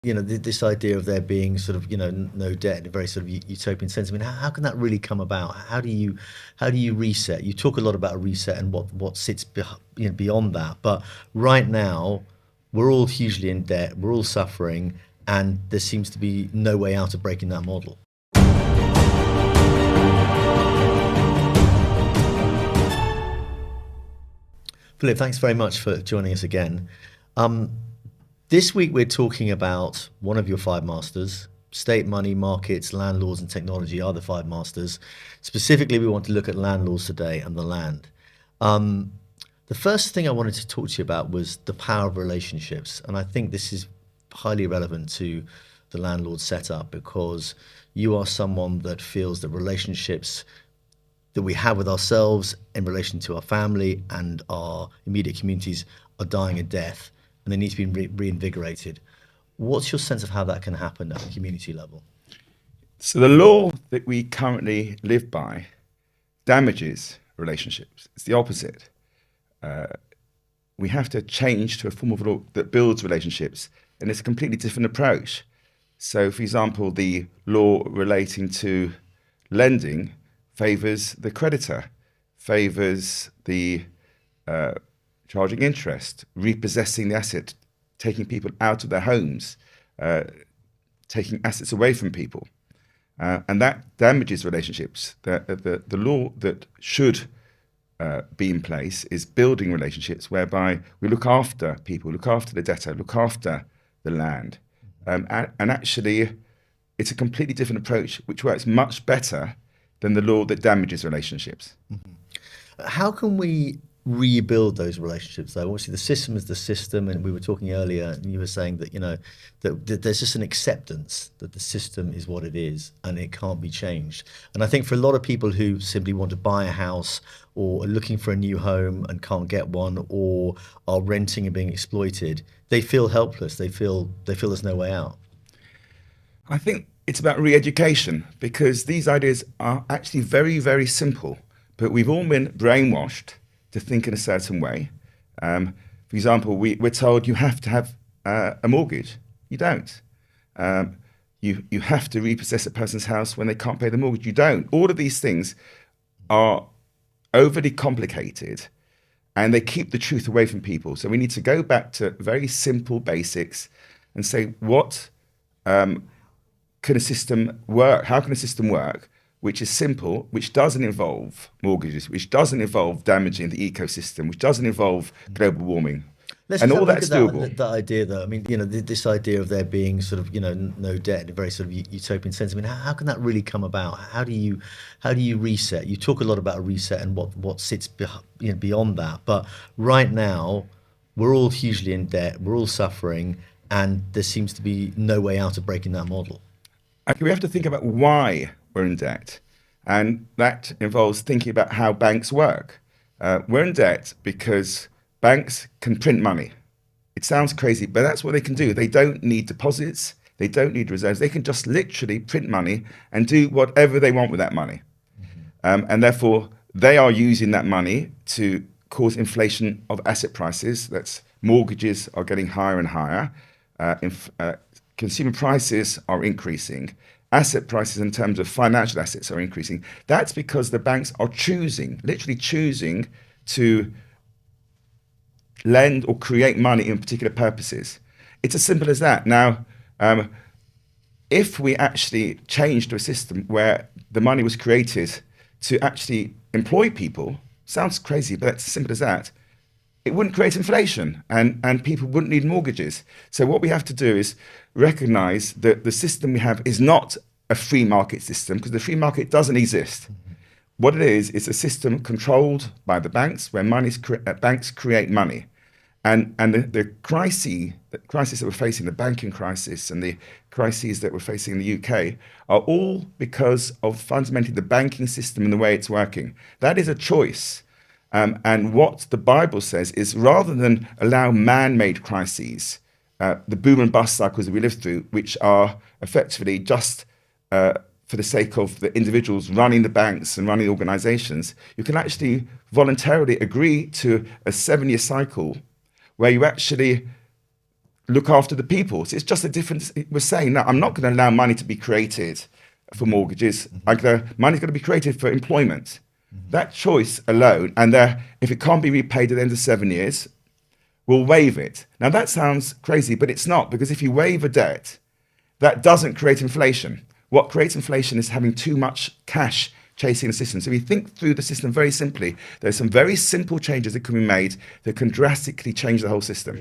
This idea of there being sort of, no debt in a very sort of utopian sense. I mean, how can that really come about? How do you reset? You talk a lot about a reset and what sits beyond that. But right now, we're all hugely in debt. We're all suffering, and there seems to be no way out of breaking that model. Philip, thanks very much for joining us again. Um, This week, we're talking about one of your five masters. State, money, markets, landlords, and technology are the five masters. Specifically, we want to look at landlords today and the land. Um, the first thing I wanted to talk to you about was the power of relationships. And I think this is highly relevant to the landlord setup because you are someone that feels that relationships that we have with ourselves in relation to our family and our immediate communities are dying a death and they need to be reinvigorated. What's your sense of how that can happen at a community level? So the law that we currently live by damages relationships. It's the opposite. We have to change to a form of law that builds relationships, and it's a completely different approach. So, for example, the law relating to lending favours the creditor, favours the charging interest, repossessing the asset, taking people out of their homes, taking assets away from people. And that damages relationships. The law that should be in place is building relationships whereby we look after people, look after the debtor, look after the land. And actually, it's a completely different approach which works much better than the law that damages relationships. How can we rebuild those relationships though? Obviously the system is the system, and we were talking earlier and you were saying that that there's just an acceptance that the system is what it is and it can't be changed. And I think for a lot of people who simply want to buy a house or are looking for a new home and can't get one or are renting and being exploited, they feel helpless. They feel there's no way out. I think it's about re-education because these ideas are actually very, very simple, but we've all been brainwashed to think in a certain way. For example, we're told you have to have a mortgage. You don't. You have to repossess a person's house when they can't pay the mortgage. You don't. All of these things are overly complicated and they keep the truth away from people. So we need to go back to very simple basics and say, what can a system work? How can a system work which is simple, which doesn't involve mortgages, which doesn't involve damaging the ecosystem, which doesn't involve global warming? Let's And just have all a look that's at that, doable. that idea, though. I mean, this idea of there being sort of, no debt in a very sort of utopian sense. I mean, how can that really come about? How do you reset? You talk a lot about a reset and what sits beyond that. But right now, we're all hugely in debt. We're all suffering, and there seems to be no way out of breaking that model. Okay, we have to think about why we're in debt. And that involves thinking about how banks work. We're in debt because banks can print money. It sounds crazy, but that's what they can do. They don't need deposits. They don't need reserves. They can just literally print money and do whatever they want with that money. And therefore, they are using that money to cause inflation of asset prices. That's mortgages are getting higher and higher. Consumer prices are increasing. Asset prices in terms of financial assets are increasing. That's because the banks are literally choosing to lend or create money in particular purposes. It's as simple as that. Now, if we actually changed to a system where the money was created to actually employ people, sounds crazy, but it's as simple as that, it wouldn't create inflation and people wouldn't need mortgages. So what we have to do is recognize that the system we have is not a free market system because the free market doesn't exist. What it is a system controlled by the banks where banks create money. And the crisis that we're facing, the banking crisis and the crises that we're facing in the UK are all because of fundamentally the banking system and the way it's working. That is a choice. And what the Bible says is rather than allow man-made crises, the boom and bust cycles that we live through, which are effectively just for the sake of the individuals running the banks and running the organizations, you can actually voluntarily agree to a 7-year cycle where you actually look after the people. So it's just a difference. We're saying, no, I'm not going to allow money to be created for mortgages. Money's going to be created for employment. That choice alone, and if it can't be repaid at the end of 7 years, we'll waive it. Now that sounds crazy, but it's not, because if you waive a debt, that doesn't create inflation. What creates inflation is having too much cash chasing the system. So if you think through the system very simply, there's some very simple changes that can be made that can drastically change the whole system.